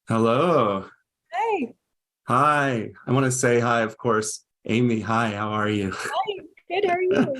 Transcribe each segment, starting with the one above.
Hello. Hey, Hi. I want to say hi, of course. Amy, hi, how are you? hi, good. How are you?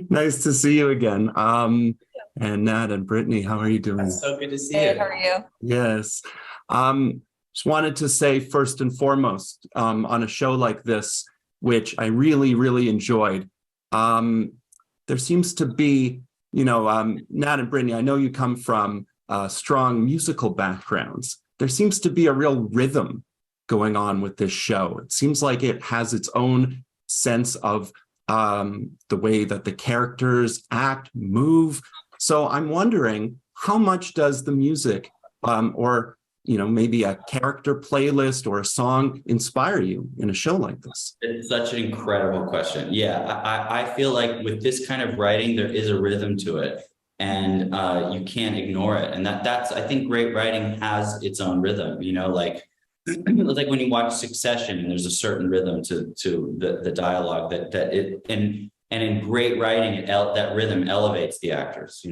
Nice to see you again. And Nat and Brittany, how are you doing? That's so good to see Good. How you. are you? Yes. Just wanted to say first and foremost, on a show like this, which I really, really enjoyed, there seems to be, Nat and Brittany, I know you come from strong musical backgrounds. There seems to be a real rhythm going on with this show. It seems like it has its own sense of the way that the characters act, move. So I'm wondering, how much does the music or maybe a character playlist or a song inspire you in a show like this? It's such an incredible question. Yeah, I feel like with this kind of writing, there is a rhythm to it, and you can't ignore it. And that's I think great writing has its own rhythm. Like like when you watch Succession, and there's a certain rhythm to the dialogue that it and in great writing, that rhythm elevates the actors.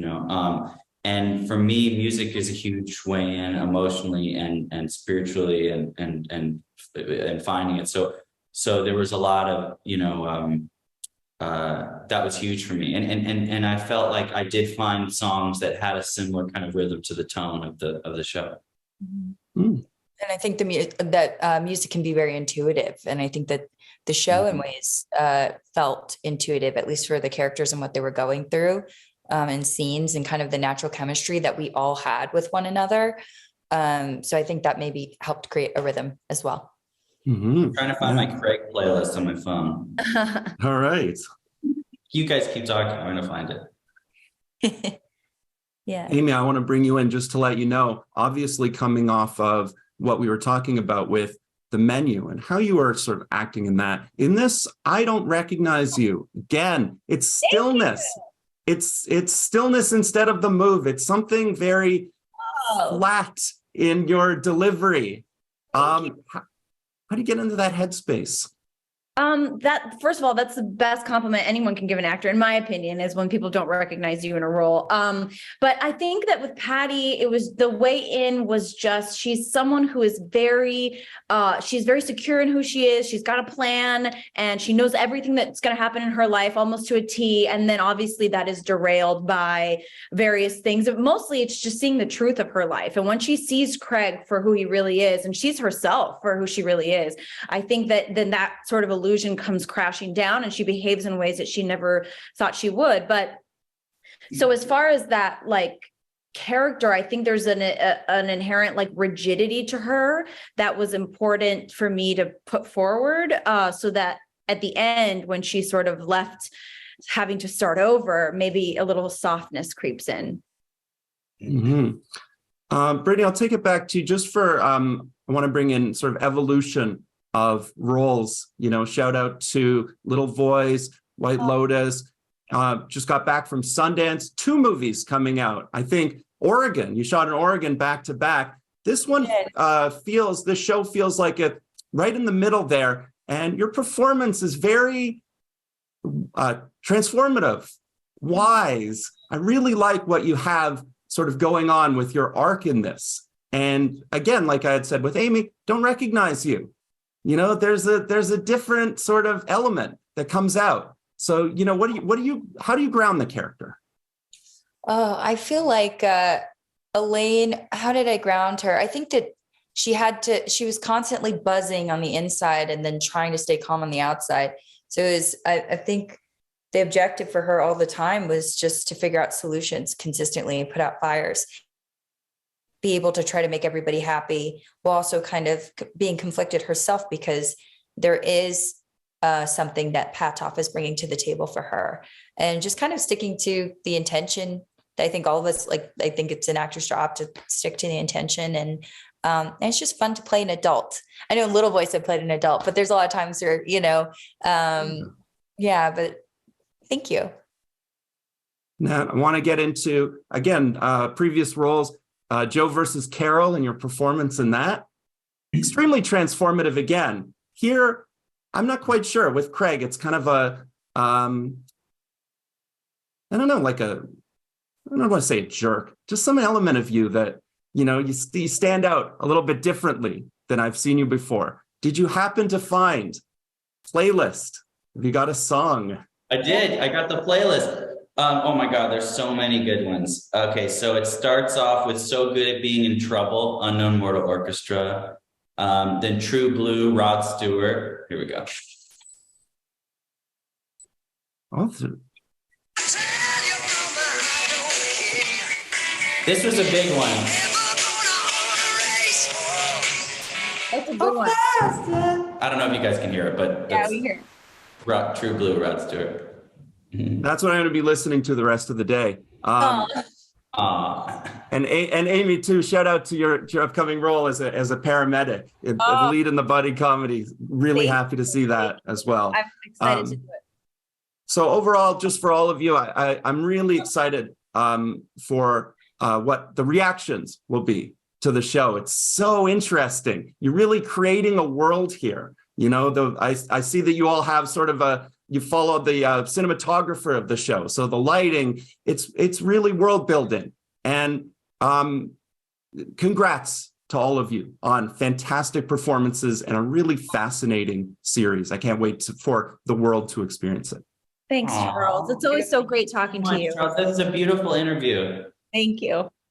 And for me, music is a huge way in emotionally and spiritually and finding it. So there was a lot of that was huge for me, and I felt like I did find songs that had a similar kind of rhythm to the tone of the show. Mm. And I think music can be very intuitive, and I think that the show, in ways, felt intuitive, at least for the characters and what they were going through, and scenes, and kind of the natural chemistry that we all had with one another. So I think that maybe helped create a rhythm as well. Mm-hmm. I'm trying to find my Craig playlist on my phone. All right. You guys keep talking. I'm gonna find it. Yeah. Amy, I want to bring you in just to let you know, obviously coming off of what we were talking about with the menu and how you are sort of acting in that. In this, I don't recognize you. Again, it's stillness. It's stillness instead of the move. It's something very flat in your delivery. How do you get into that headspace? That first of all, that's the best compliment anyone can give an actor, in my opinion, is when people don't recognize you in a role. But I think that with Patty, it was the way in was just, she's someone who is she's very secure in who she is. She's got a plan and she knows everything that's going to happen in her life almost to a T. And then obviously that is derailed by various things. Mostly it's just seeing the truth of her life. And when she sees Craig for who he really is, and she's herself for who she really is, I think that then that sort of illusion comes crashing down and she behaves in ways that she never thought she would. But so as far as that, like, character, I think there's an inherent like rigidity to her that was important for me to put forward, so that at the end, when she sort of left having to start over, maybe a little softness creeps in. Mm-hmm. Brittany, I'll take it back to you just for, I want to bring in sort of evolution of roles. Shout out to Little Voice, White Lotus, just got back from Sundance, 2 movies coming out. I think Oregon, you shot in Oregon back to back. This one this show feels like it right in the middle there. And your performance is very transformative, wise. I really like what you have sort of going on with your arc in this. And again, like I had said with Amy, don't recognize you. There's a different sort of element that comes out. So, how do you ground the character? Oh, I feel like Elaine, how did I ground her? I think that she was constantly buzzing on the inside and then trying to stay calm on the outside. So I think the objective for her all the time was just to figure out solutions consistently and put out fires, be able to try to make everybody happy while also kind of being conflicted herself, because there is something that Patoff is bringing to the table for her, and just kind of sticking to the intention. I think all of us, I think it's an actor's job to stick to the intention, and it's just fun to play an adult. I know Little Voice I played an adult, but there's a lot of times where, but thank you. Now, I want to get into, again, previous roles. Joe versus Carole and your performance in that. Extremely transformative again. Here, I'm not quite sure. With Craig, it's kind of I don't know, I don't want to say a jerk, just some element of you that you know, you stand out a little bit differently than I've seen you before. Did you happen to find playlist? Have you got a song? I did. I got the playlist. Oh my God, there's so many good ones. Okay, so it starts off with So Good at Being in Trouble, Unknown Mortal Orchestra. Then True Blue, Rod Stewart. Here we go. This was a big one. That's a good one. I don't know if you guys can hear it, but Yeah, that's we hear. True Blue, Rod Stewart. That's what I'm going to be listening to the rest of the day. And Amy too. Shout out to your upcoming role as a paramedic, the lead in the buddy comedy. Really happy to see that as well. I'm excited to do it. So overall, just for all of you, I'm really excited for what the reactions will be to the show. It's so interesting. You're really creating a world here. You know, I see that you all have sort of you follow the cinematographer of the show. So the lighting, it's really world building. And congrats to all of you on fantastic performances and a really fascinating series. I can't wait for the world to experience it. Thanks, Charles. It's always so great talking to you. Charles, this is a beautiful interview. Thank you.